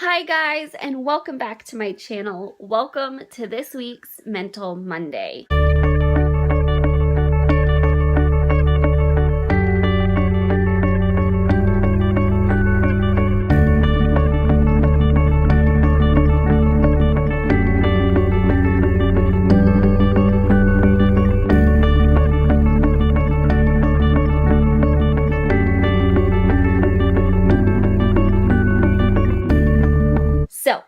Hi guys, and welcome back to my channel. Welcome to this week's Mental Monday. So,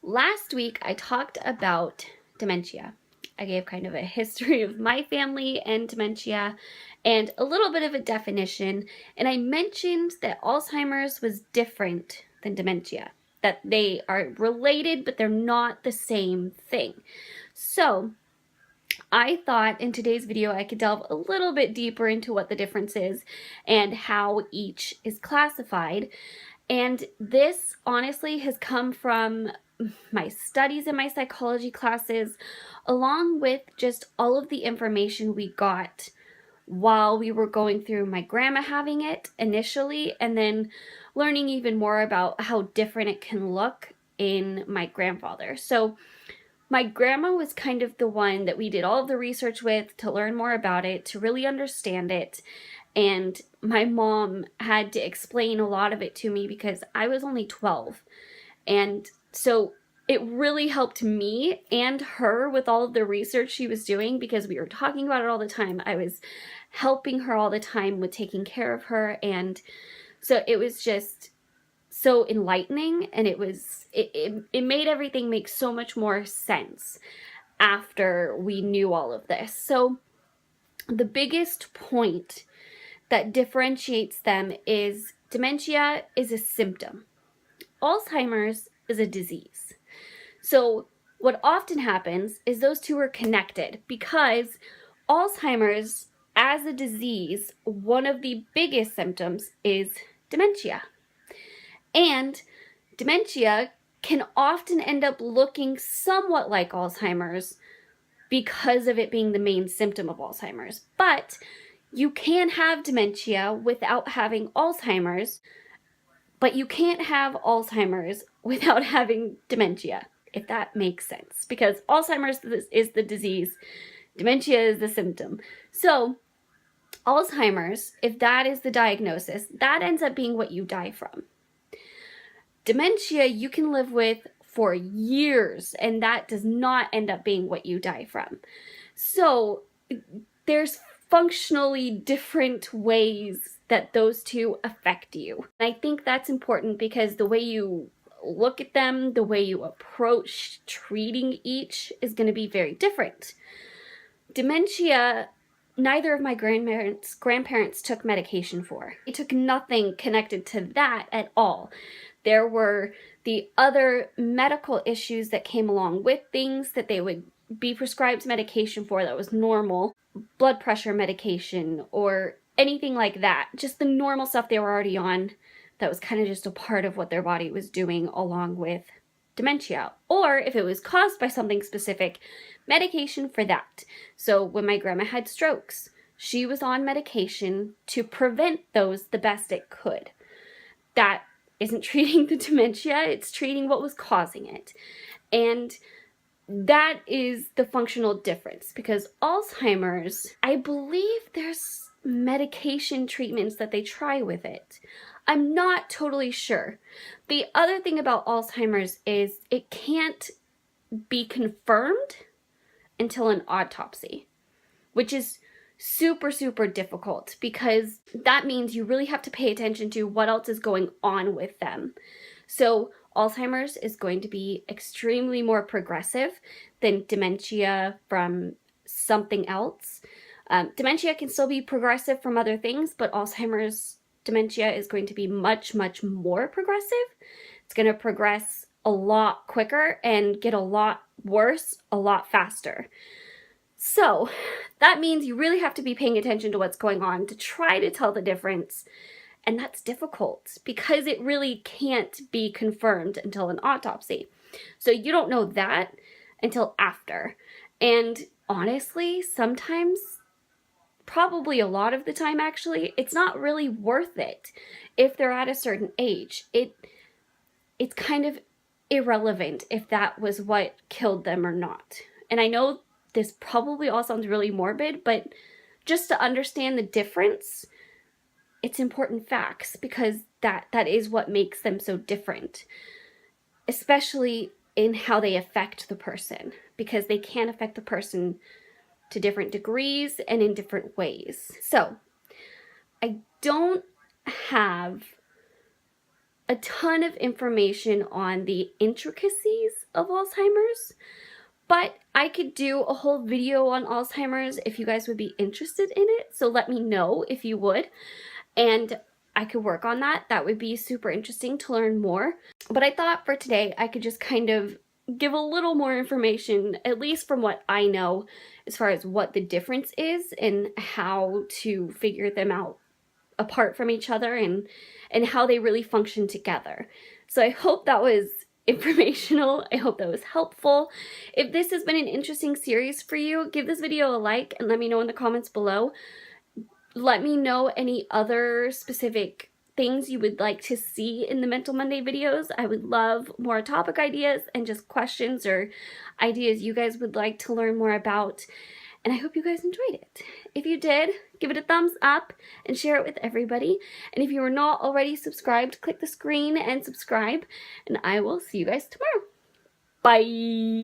last week I talked about dementia. I gave kind of a history of my family and dementia and a little bit of a definition, and I mentioned that Alzheimer's was different than dementia, that they are related but they're not the same thing. So I thought in today's video I could delve a little bit deeper into what the difference is and how each is classified. And this honestly has come from my studies in my psychology classes, along with just all of the information we got while we were going through my grandma having it initially, and then learning even more about how different it can look in my grandfather. So my grandma was kind of the one that we did all of the research with to learn more about it, to really understand it. And my mom had to explain a lot of it to me because I was only 12. And so it really helped me and her with all of the research she was doing because we were talking about it all the time. I was helping her all the time with taking care of her. And so it was just so enlightening, and it made everything make so much more sense after we knew all of this. So the biggest point that differentiates them is dementia is a symptom. Alzheimer's is a disease. So what often happens is those two are connected because Alzheimer's as a disease, one of the biggest symptoms is dementia. And dementia can often end up looking somewhat like Alzheimer's because of it being the main symptom of Alzheimer's. But you can have dementia without having Alzheimer's, but you can't have Alzheimer's without having dementia, if that makes sense. Because Alzheimer's is the disease, dementia is the symptom. So Alzheimer's, if that is the diagnosis, that ends up being what you die from. Dementia you can live with for years, and that does not end up being what you die from. So there's functionally different ways that those two affect you. And I think that's important because the way you look at them, the way you approach treating each is going to be very different. Dementia, neither of my grandparents took medication for. They took nothing connected to that at all. There were the other medical issues that came along with things that they would be prescribed medication for that was normal, blood pressure medication or anything like that. Just the normal stuff they were already on that was kind of just a part of what their body was doing along with dementia. Or if it was caused by something specific, medication for that. So when my grandma had strokes, she was on medication to prevent those the best it could. That isn't treating the dementia, it's treating what was causing it. And that is the functional difference, because Alzheimer's, I believe there's medication treatments that they try with it. I'm not totally sure. The other thing about Alzheimer's is it can't be confirmed until an autopsy, which is super, super difficult because that means you really have to pay attention to what else is going on with them. So Alzheimer's is going to be extremely more progressive than dementia from something else. Dementia can still be progressive from other things, but Alzheimer's dementia is going to be much, much more progressive. It's going to progress a lot quicker and get a lot worse a lot faster. So that means you really have to be paying attention to what's going on to try to tell the difference. And that's difficult because it really can't be confirmed until an autopsy. So you don't know that until after. And honestly, sometimes, probably a lot of the time actually, it's not really worth it if they're at a certain age. it's kind of irrelevant if that was what killed them or not. And I know this probably all sounds really morbid, but just to understand the difference, it's important facts, because that is what makes them so different, especially in how they affect the person, because they can affect the person to different degrees and in different ways. So I don't have a ton of information on the intricacies of Alzheimer's, but I could do a whole video on Alzheimer's if you guys would be interested in it. So let me know if you would, and I could work on that. That would be super interesting to learn more. But I thought for today I could just kind of give a little more information, at least from what I know, as far as what the difference is and how to figure them out apart from each other, and how they really function together. So I hope that was informational. I hope that was helpful. If this has been an interesting series for you, give this video a like and let me know in the comments below. Let me know any other specific things you would like to see in the Mental Monday videos. I would love more topic ideas and just questions or ideas you guys would like to learn more about. And I hope you guys enjoyed it. If you did, give it a thumbs up and share it with everybody. And if you are not already subscribed, click the screen and subscribe. And I will see you guys tomorrow. Bye!